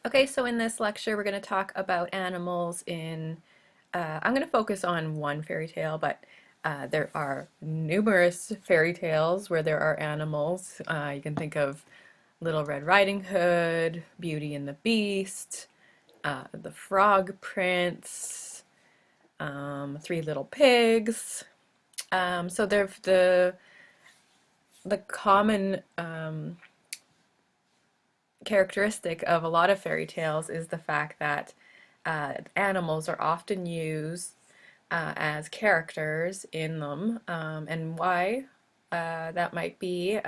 Okay, so in this lecture, we're going to talk about animals I'm going to focus on one fairy tale, but there are numerous fairy tales where there are animals. You can think of Little Red Riding Hood, Beauty and the Beast, The Frog Prince, Three Little Pigs. So they're the common characteristic of a lot of fairy tales is the fact that animals are often used as characters in them, and why that might be.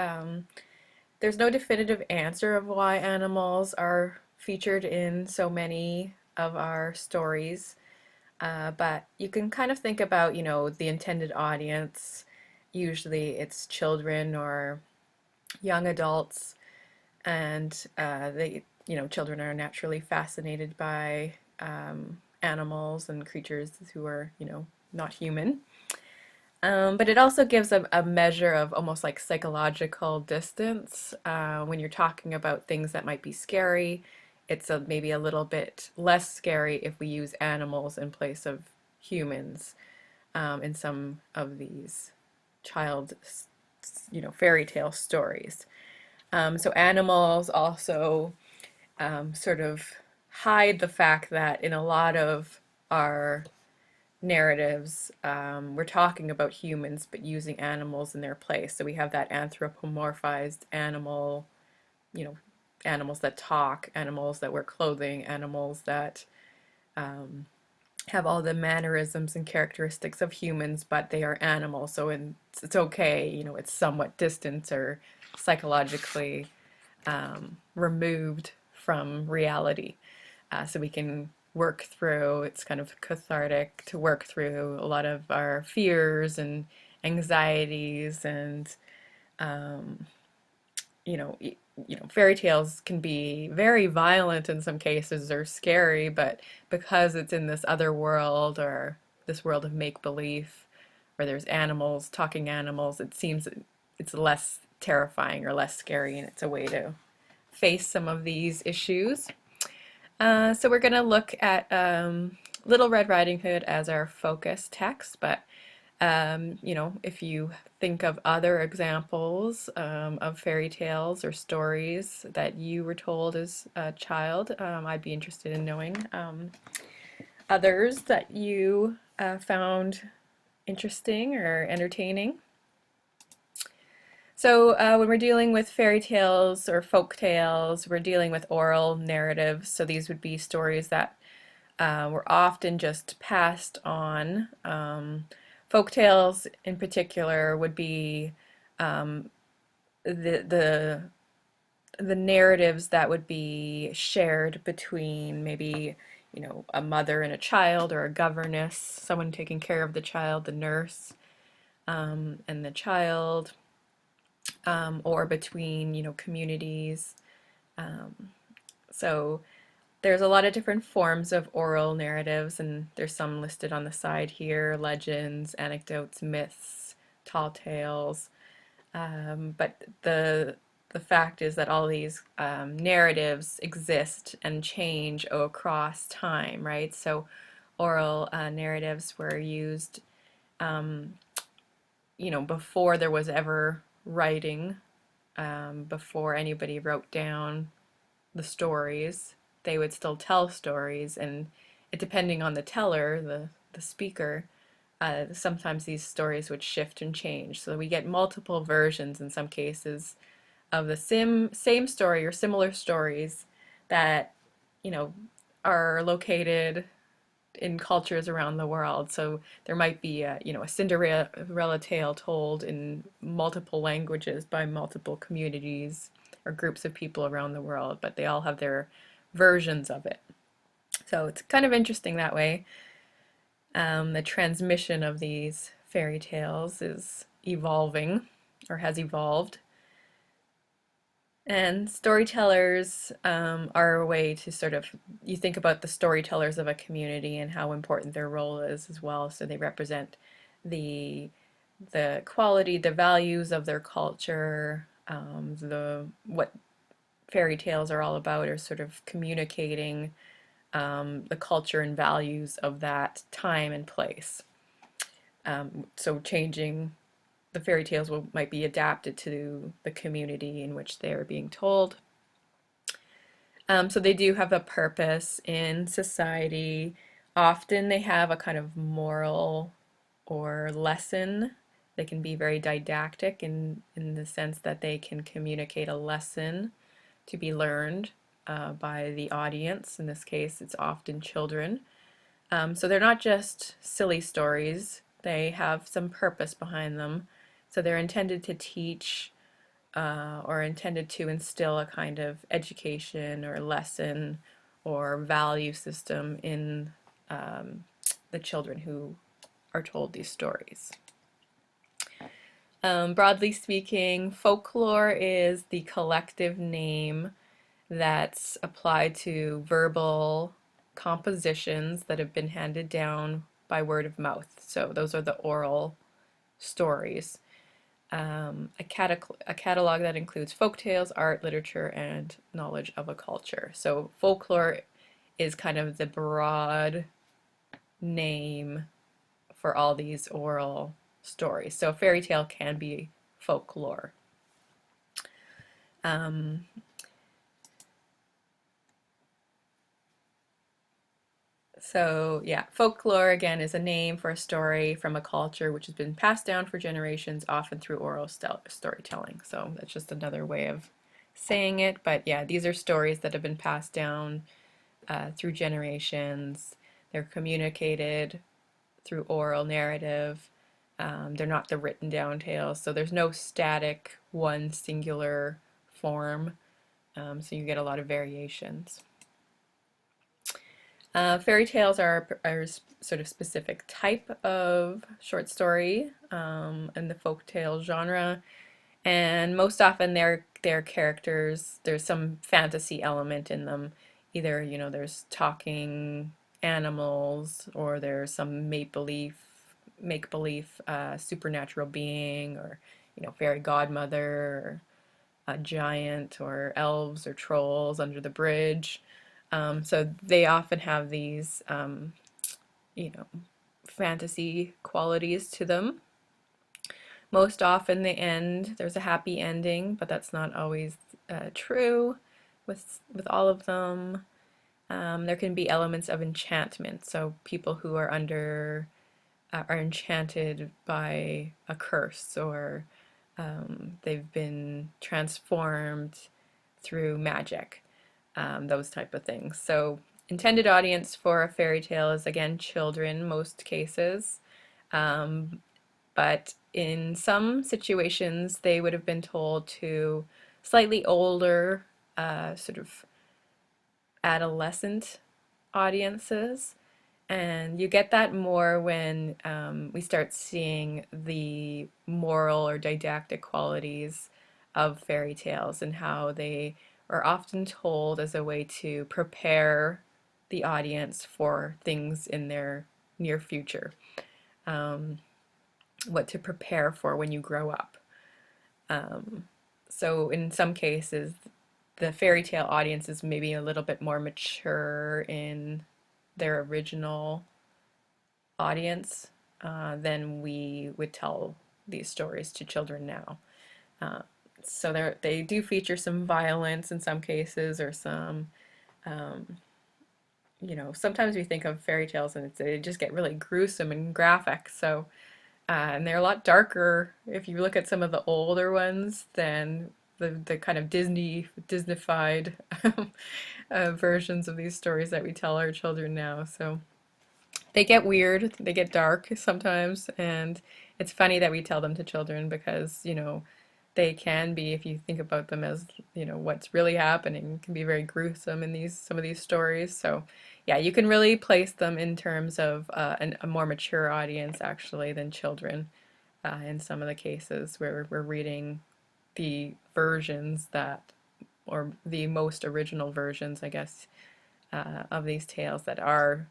There's no definitive answer of why animals are featured in so many of our stories, but you can kind of think about, the intended audience. Usually it's children or young adults, and children are naturally fascinated by animals and creatures who are, not human. But it also gives a measure of almost like psychological distance when you're talking about things that might be scary. It's maybe a little bit less scary if we use animals in place of humans in some of these child, fairy tale stories. So animals also sort of hide the fact that in a lot of our narratives, we're talking about humans but using animals in their place. So we have that anthropomorphized animal, you know, animals that talk, animals that wear clothing, animals that um, have all the mannerisms and characteristics of humans, but they are animals. So it's okay, it's somewhat distant or psychologically removed from reality. So we can work through, it's kind of cathartic to work through a lot of our fears and anxieties and, um, fairy tales can be very violent in some cases or scary, but because it's in this other world or this world of make-believe where there's animals, talking animals, it seems it's less terrifying or less scary, and it's a way to face some of these issues. So we're going to look at Little Red Riding Hood as our focus text, but if you think of other examples of fairy tales or stories that you were told as a child, I'd be interested in knowing others that you found interesting or entertaining. So when we're dealing with fairy tales or folk tales, we're dealing with oral narratives. So these would be stories that were often just passed on. Folk tales, in particular, would be um, the the the narratives that would be shared between maybe a mother and a child, or a governess, someone taking care of the child, the nurse, and the child, or between communities. Um, so there's a lot of different forms of oral narratives, and there's some listed on the side here: legends, anecdotes, myths, tall tales. But the fact is that all these narratives exist and change across time, right? So oral narratives were used, um, before there was ever writing, before anybody wrote down the stories. They would still tell stories, and depending on the teller, the speaker, sometimes these stories would shift and change. So we get multiple versions in some cases of the same story or similar stories that, you know, are located in cultures around the world. So there might be a Cinderella tale told in multiple languages by multiple communities or groups of people around the world, but they all have their versions of it. So it's kind of interesting that way. The transmission of these fairy tales is evolving or has evolved. And storytellers are a way to sort of, you think about the storytellers of a community and how important their role is as well. So they represent the quality, the values of their culture, the what fairy tales are all about, are sort of communicating the culture and values of that time and place. So changing the fairy tales might be adapted to the community in which they are being told. So they do have a purpose in society. Often they have a kind of moral or lesson. They can be very didactic in the sense that they can communicate a lesson to be learned by the audience. In this case, it's often children. So they're not just silly stories, they have some purpose behind them. So they're intended to teach or intended to instill a kind of education or lesson or value system in the children who are told these stories. Broadly speaking, folklore is the collective name that's applied to verbal compositions that have been handed down by word of mouth. So those are the oral stories. A catalog that includes folktales, art, literature, and knowledge of a culture. So folklore is kind of the broad name for all these oral stories. So a fairy tale can be folklore. So yeah, folklore again is a name for a story from a culture which has been passed down for generations, often through oral storytelling. So that's just another way of saying it. But yeah, these are stories that have been passed down through generations. They're communicated through oral narrative. They're not the written down tales, so there's no static one singular form. So you get a lot of variations. Fairy tales are a sort of specific type of short story in the folktale genre, and most often their characters, there's some fantasy element in them. Either, you know, there's talking animals, or there's some make believe supernatural being, or you know, fairy godmother, or a giant, or elves or trolls under the bridge. So they often have these, you know, fantasy qualities to them. Most often there's a happy ending, but that's not always true with all of them. There can be elements of enchantment, so people who are are enchanted by a curse, or they've been transformed through magic, those type of things. So intended audience for a fairy tale is again children, most cases, but in some situations they would have been told to slightly older, sort of adolescent audiences. And you get that more when we start seeing the moral or didactic qualities of fairy tales, and how they are often told as a way to prepare the audience for things in their near future. What to prepare for when you grow up. So in some cases, the fairy tale audience is maybe a little bit more mature in their original audience than we would tell these stories to children now. Uh, so they do feature some violence in some cases, or some, um, you know, sometimes we think of fairy tales and they just get really gruesome and graphic. So, and they're a lot darker if you look at some of the older ones than the kind of Disneyfied versions of these stories that we tell our children now. So they get weird, they get dark sometimes, and it's funny that we tell them to children because, you know, they can be, if you think about them as, you know, what's really happening, can be very gruesome in some of these stories. So, yeah, you can really place them in terms of a more mature audience actually than children in some of the cases where we're reading the versions that, or the most original versions, I guess, of these tales that are,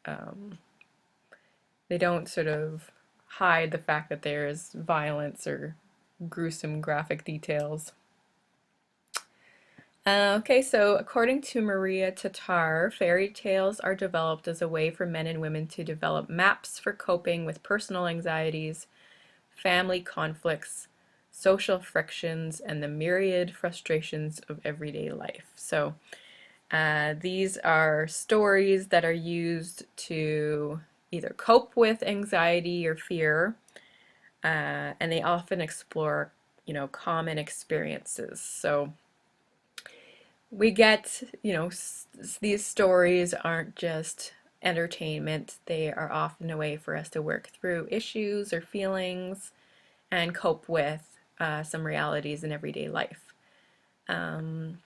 um, they don't sort of hide the fact that there's violence or gruesome graphic details. Okay, so according to Maria Tatar, fairy tales are developed as a way for men and women to develop maps for coping with personal anxieties, family conflicts, social frictions, and the myriad frustrations of everyday life. So these are stories that are used to either cope with anxiety or fear, and they often explore, common experiences. So we get, these stories aren't just entertainment, they are often a way for us to work through issues or feelings and cope with some realities in everyday life. Um,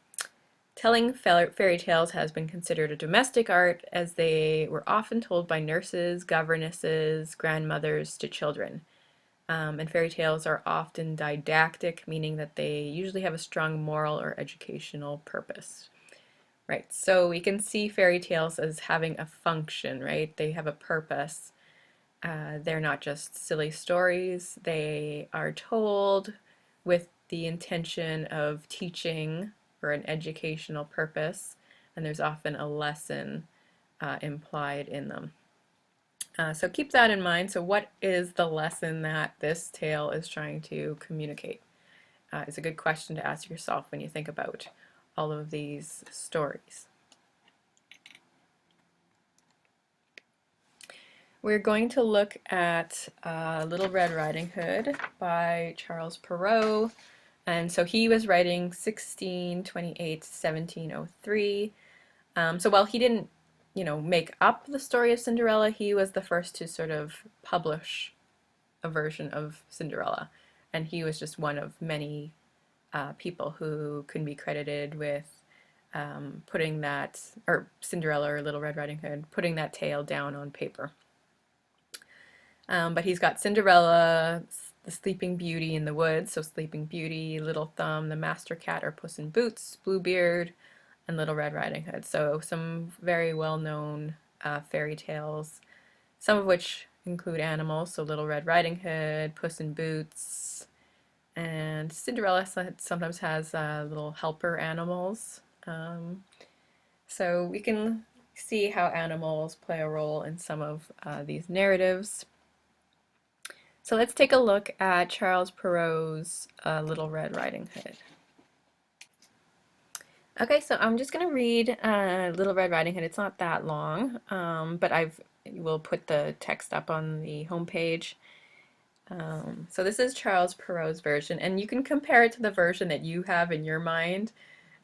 Telling fairy tales has been considered a domestic art as they were often told by nurses, governesses, grandmothers to children. And fairy tales are often didactic, meaning that they usually have a strong moral or educational purpose. Right, so we can see fairy tales as having a function, right? They have a purpose. They're not just silly stories. They are told with the intention of teaching or an educational purpose, and there's often a lesson implied in them. So keep that in mind. So what is the lesson that this tale is trying to communicate? It's a good question to ask yourself when you think about all of these stories. We're going to look at Little Red Riding Hood by Charles Perrault. And so he was writing 1628 to 1703. So while he didn't, make up the story of Cinderella, he was the first to sort of publish a version of Cinderella. And he was just one of many people who can be credited with putting that, or Cinderella or Little Red Riding Hood, putting that tale down on paper. But he's got Cinderella, the Sleeping Beauty in the Woods, so Sleeping Beauty, Little Thumb, the Master Cat or Puss in Boots, Bluebeard, and Little Red Riding Hood. So some very well-known fairy tales, some of which include animals, so Little Red Riding Hood, Puss in Boots, and Cinderella sometimes has little helper animals. So we can see how animals play a role in some of these narratives. So let's take a look at Charles Perrault's Little Red Riding Hood. Okay, so I'm just going to read Little Red Riding Hood. It's not that long, but we'll put the text up on the homepage. So this is Charles Perrault's version, and you can compare it to the version that you have in your mind.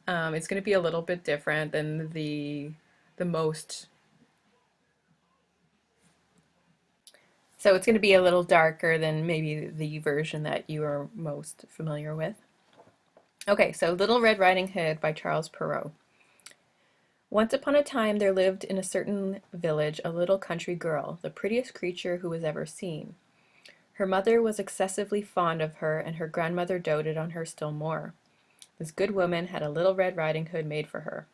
It's going to be a little bit different than the most. So it's going to be a little darker than maybe the version that you are most familiar with. Okay, so Little Red Riding Hood by Charles Perrault. Once upon a time there lived in a certain village a little country girl, the prettiest creature who was ever seen. Her mother was excessively fond of her, and her grandmother doted on her still more. This good woman had a little Red Riding Hood made for her.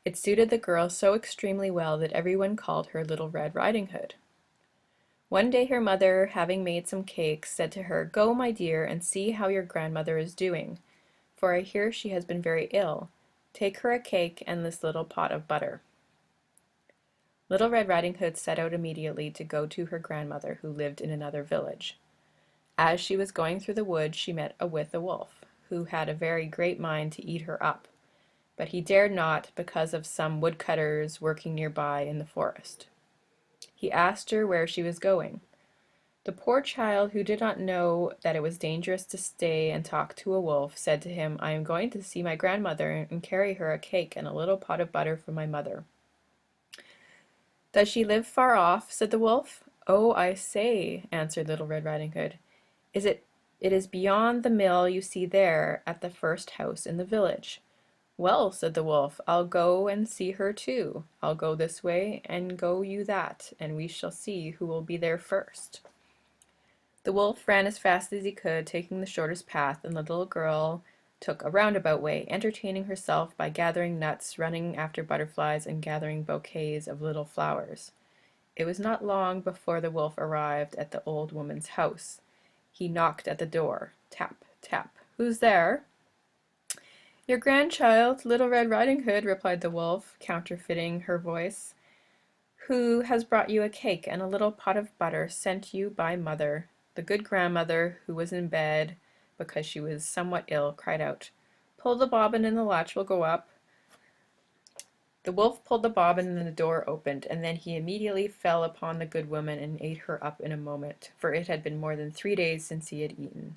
It suited the girl so extremely well that everyone called her Little Red Riding Hood. One day her mother, having made some cakes, said to her, "Go, my dear, and see how your grandmother is doing, for I hear she has been very ill. Take her a cake and this little pot of butter." Little Red Riding Hood set out immediately to go to her grandmother, who lived in another village. As she was going through the wood, she met with a wolf, who had a very great mind to eat her up, but he dared not because of some woodcutters working nearby in the forest. He asked her where she was going. The poor child, who did not know that it was dangerous to stay and talk to a wolf, said to him, "I am going to see my grandmother and carry her a cake and a little pot of butter for my mother." "Does she live far off?" said the wolf. "Oh, I say," answered Little Red Riding Hood, It is beyond the mill you see there, at the first house in the village." "Well," said the wolf, "I'll go and see her too. I'll go this way, and go you that, and we shall see who will be there first." The wolf ran as fast as he could, taking the shortest path, and the little girl took a roundabout way, entertaining herself by gathering nuts, running after butterflies, and gathering bouquets of little flowers. It was not long before the wolf arrived at the old woman's house. He knocked at the door. Tap, tap. "Who's there?" Your grandchild, Little Red Riding Hood, replied the wolf, counterfeiting her voice, who has brought you a cake and a little pot of butter sent you by mother. The good grandmother, who was in bed because she was somewhat ill, cried out, Pull the bobbin and the latch will go up. The wolf pulled the bobbin and the door opened, and then he immediately fell upon the good woman and ate her up in a moment, for it had been more than 3 days since he had eaten.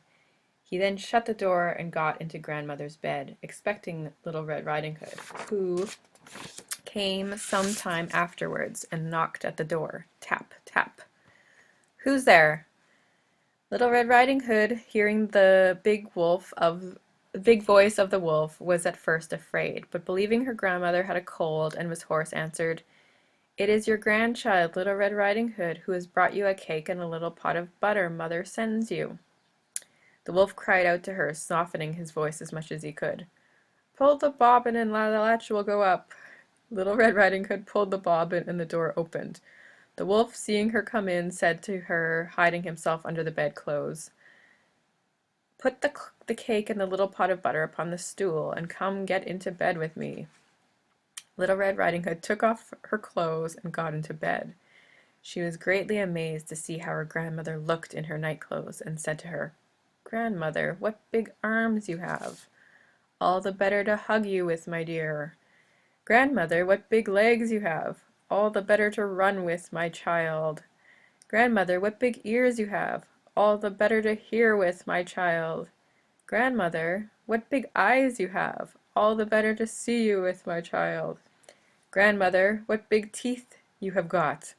He then shut the door and got into grandmother's bed, expecting Little Red Riding Hood, who came some time afterwards and knocked at the door. Tap, tap. Who's there? Little Red Riding Hood, hearing the big voice of the wolf, was at first afraid, but believing her grandmother had a cold and was hoarse, answered, It is your grandchild, Little Red Riding Hood, who has brought you a cake and a little pot of butter mother sends you. The wolf cried out to her, softening his voice as much as he could. Pull the bobbin and the latch will go up. Little Red Riding Hood pulled the bobbin and the door opened. The wolf, seeing her come in, said to her, hiding himself under the bedclothes, Put the cake and the little pot of butter upon the stool, and come get into bed with me. Little Red Riding Hood took off her clothes and got into bed. She was greatly amazed to see how her grandmother looked in her nightclothes, and said to her, Grandmother, what big arms you have! All the better to hug you with, my dear. Grandmother, what big legs you have! All the better to run with, my child. Grandmother, what big ears you have! All the better to hear with, my child. Grandmother, what big eyes you have! All the better to see you with, my child. Grandmother, what big teeth you have got!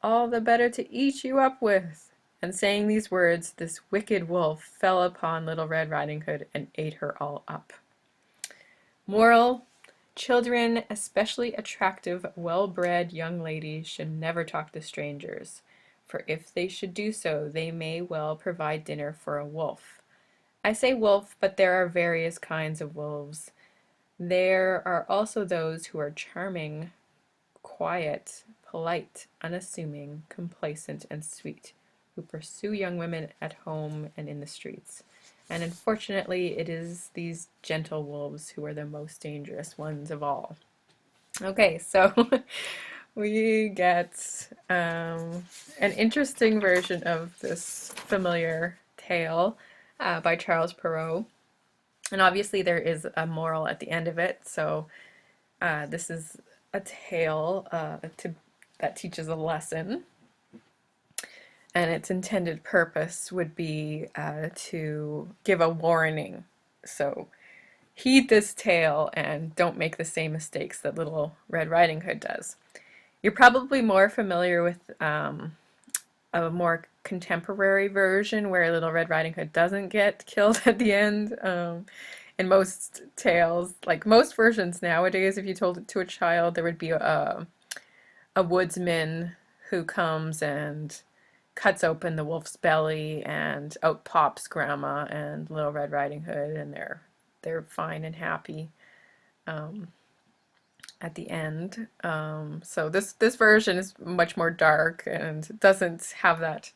All the better to eat you up with. And saying these words, this wicked wolf fell upon Little Red Riding Hood and ate her all up. Moral: Children, especially attractive, well-bred young ladies, should never talk to strangers, for if they should do so, they may well provide dinner for a wolf. I say wolf, but there are various kinds of wolves. There are also those who are charming, quiet, polite, unassuming, complacent, and sweet, who pursue young women at home and in the streets. And unfortunately, it is these gentle wolves who are the most dangerous ones of all. Okay, so we get an interesting version of this familiar tale by Charles Perrault. And obviously, there is a moral at the end of it. So, this is a tale that teaches a lesson. And its intended purpose would be to give a warning. So heed this tale and don't make the same mistakes that Little Red Riding Hood does. You're probably more familiar with a more contemporary version where Little Red Riding Hood doesn't get killed at the end. In most tales, like most versions nowadays, if you told it to a child, there would be a woodsman who comes and cuts open the wolf's belly, and out pops Grandma and Little Red Riding Hood, and they're fine and happy at the end. So this version is much more dark and doesn't have that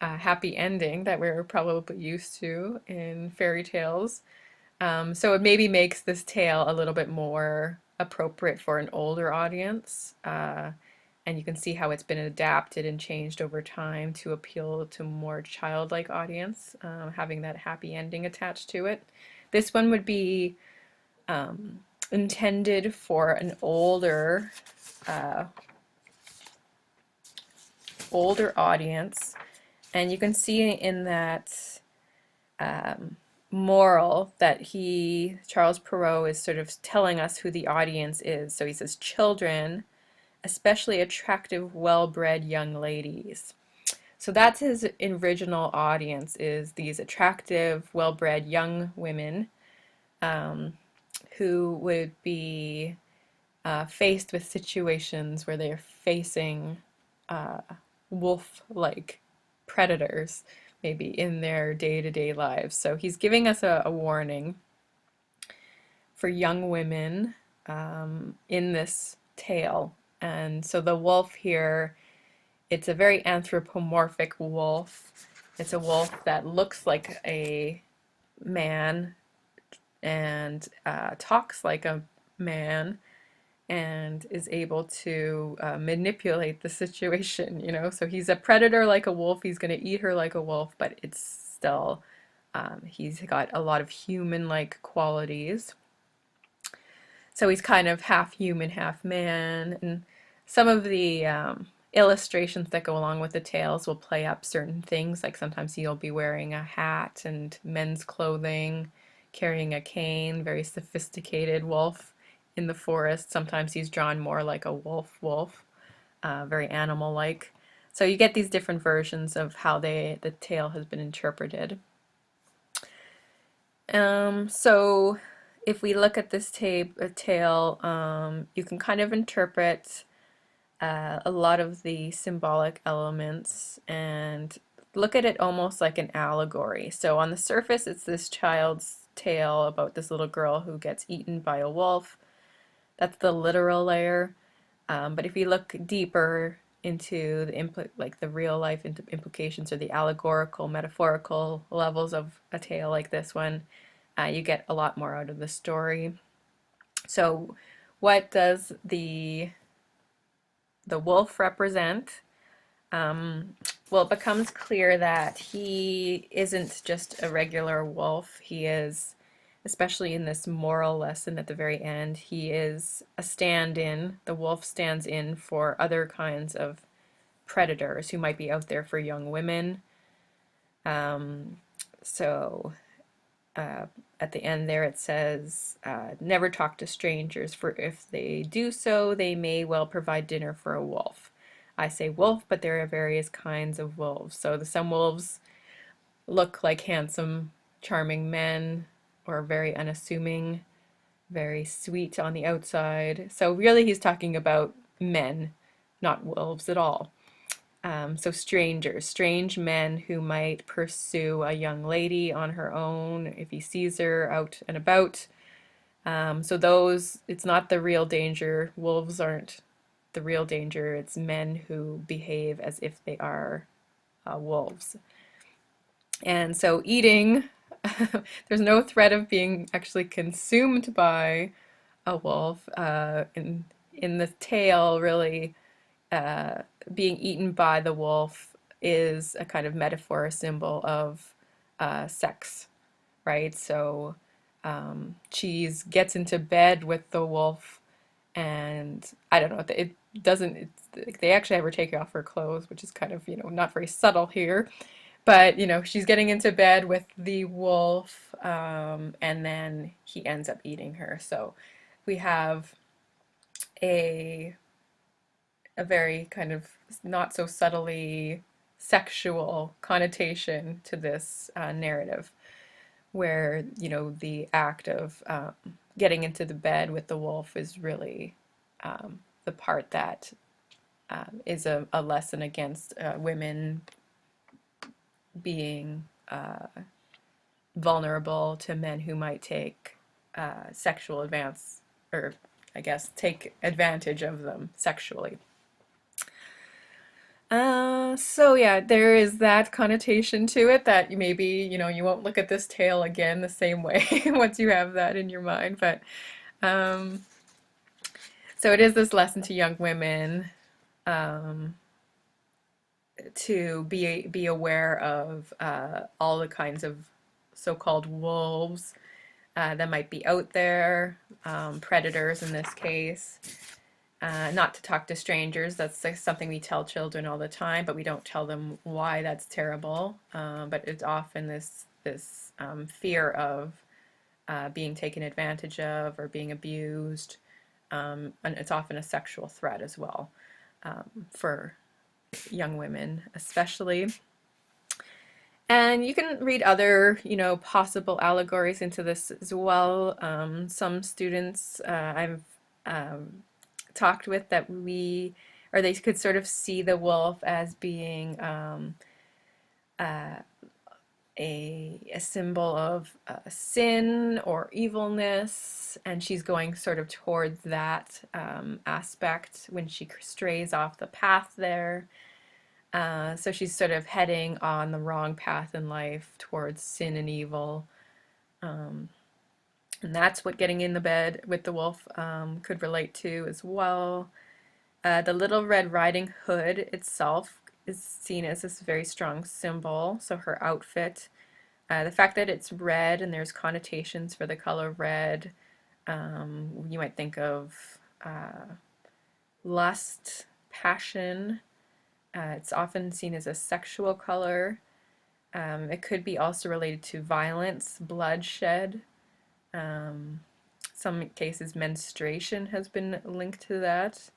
happy ending that we're probably used to in fairy tales. So it maybe makes this tale a little bit more appropriate for an older audience. And you can see how it's been adapted and changed over time to appeal to a more childlike audience, having that happy ending attached to it. This one would be intended for an older audience, and you can see in that moral that Charles Perrault is sort of telling us who the audience is. So he says, children, especially attractive, well-bred young ladies. So that's his original audience, is these attractive, well-bred young women who would be faced with situations where they're facing wolf-like predators, maybe in their day-to-day lives. So he's giving us a warning for young women in this tale. And so the wolf here, it's a very anthropomorphic wolf. It's a wolf that looks like a man and talks like a man and is able to manipulate the situation, you know? So he's a predator like a wolf, he's going to eat her like a wolf, but it's still, he's got a lot of human-like qualities. So he's kind of half human, half man, and some of the illustrations that go along with the tales will play up certain things, like sometimes he'll be wearing a hat and men's clothing, carrying a cane, very sophisticated wolf in the forest. Sometimes he's drawn more like a wolf, very animal-like. So you get these different versions of how the tale has been interpreted. So if we look at this tale, you can kind of interpret a lot of the symbolic elements and look at it almost like an allegory. So on the surface, it's this child's tale about this little girl who gets eaten by a wolf. That's the literal layer. But if you look deeper into like the real life implications or the allegorical, metaphorical levels of a tale like this one, you get a lot more out of the story. So, what does the wolf represent? Well, it becomes clear that he isn't just a regular wolf. He is, especially in this moral lesson at the very end, he is a stand-in. The wolf stands in for other kinds of predators who might be out there for young women. Um, so at the end there it says, never talk to strangers, for if they do so, they may well provide dinner for a wolf. I say wolf, but there are various kinds of wolves. So some wolves look like handsome, charming men, or very unassuming, very sweet on the outside. So really he's talking about men, not wolves at all. So strangers, strange men who might pursue a young lady on her own if he sees her out and about. So those, it's not the real danger. Wolves aren't the real danger. It's men who behave as if they are wolves. And so eating, there's no threat of being actually consumed by a wolf. In the tale, really, being eaten by the wolf is a kind of metaphor, a symbol of sex, right? So Cheese gets into bed with the wolf, and I don't know, it doesn't, they actually have her take off her clothes, which is kind of, not very subtle here. But, she's getting into bed with the wolf, and then he ends up eating her. So we have a a very kind of not so subtly sexual connotation to this narrative, where the act of getting into the bed with the wolf is really the part that is a lesson against women being vulnerable to men who might take sexual advance, or I guess take advantage of them sexually. So yeah, there is that connotation to it that maybe, you won't look at this tale again the same way once you have that in your mind. But um, so it is this lesson to young women, um, to be aware of all the kinds of so-called wolves that might be out there, predators in this case. Not to talk to strangers. That's like something we tell children all the time, but we don't tell them why that's terrible. But it's often this fear of being taken advantage of or being abused, and it's often a sexual threat as well, for young women, especially. And you can read other, possible allegories into this as well. Some students I've talked with that or they could sort of see the wolf as being a symbol of sin or evilness, and she's going sort of towards that aspect when she strays off the path there. So she's sort of heading on the wrong path in life towards sin and evil. And that's what getting in the bed with the wolf could relate to as well. The Little Red Riding Hood itself is seen as this very strong symbol. So her outfit, the fact that it's red and there's connotations for the color red, you might think of lust, passion. It's often seen as a sexual color. It could be also related to violence, bloodshed. Um, some cases, menstruation has been linked to that.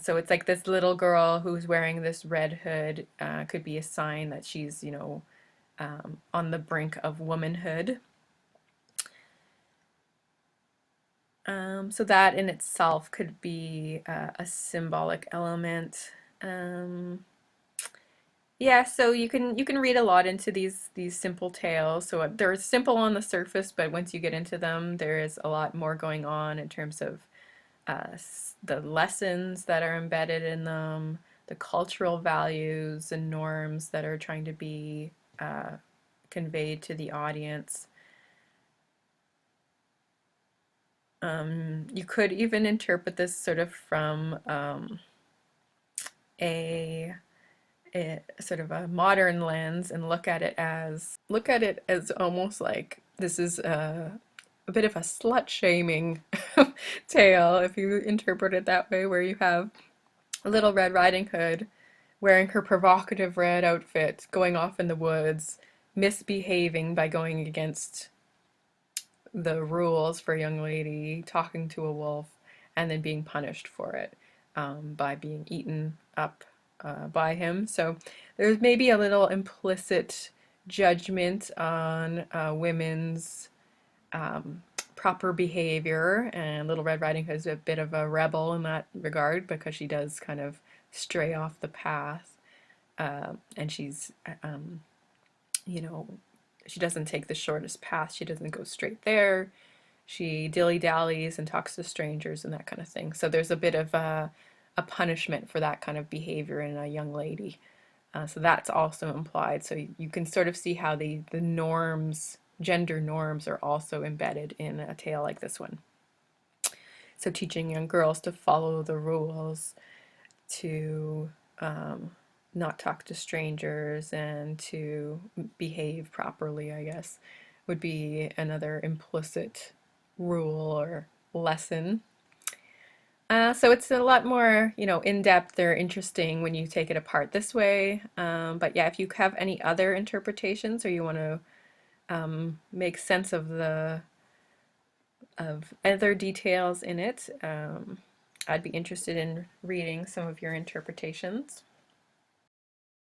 So it's like this little girl who's wearing this red hood could be a sign that she's, on the brink of womanhood. So that in itself could be a symbolic element. Um, yeah, so you can read a lot into these simple tales. So they're simple on the surface, but once you get into them, there is a lot more going on in terms of the lessons that are embedded in them, the cultural values and norms that are trying to be uh, conveyed to the audience. You could even interpret this sort of from a, a sort of a modern lens and look at it as almost like this is a bit of a slut shaming tale if you interpret it that way, where you have Little Red Riding Hood wearing her provocative red outfit, going off in the woods, misbehaving by going against the rules for a young lady, talking to a wolf, and then being punished for it by being eaten up by him. So there's maybe a little implicit judgment on women's um, proper behavior, and Little Red Riding Hood is a bit of a rebel in that regard because she does kind of stray off the path, and um, you know, she doesn't take the shortest path. She doesn't go straight there. She dilly-dallies and talks to strangers and that kind of thing. So there's a bit of a punishment for that kind of behavior in a young lady. So that's also implied. So you can sort of see how the norms, gender norms, are also embedded in a tale like this one. So teaching young girls to follow the rules, to not talk to strangers, and to behave properly, I guess, would be another implicit rule or lesson. So it's a lot more, in-depth or interesting when you take it apart this way. But yeah, if you have any other interpretations or you want to make sense of other details in it, I'd be interested in reading some of your interpretations.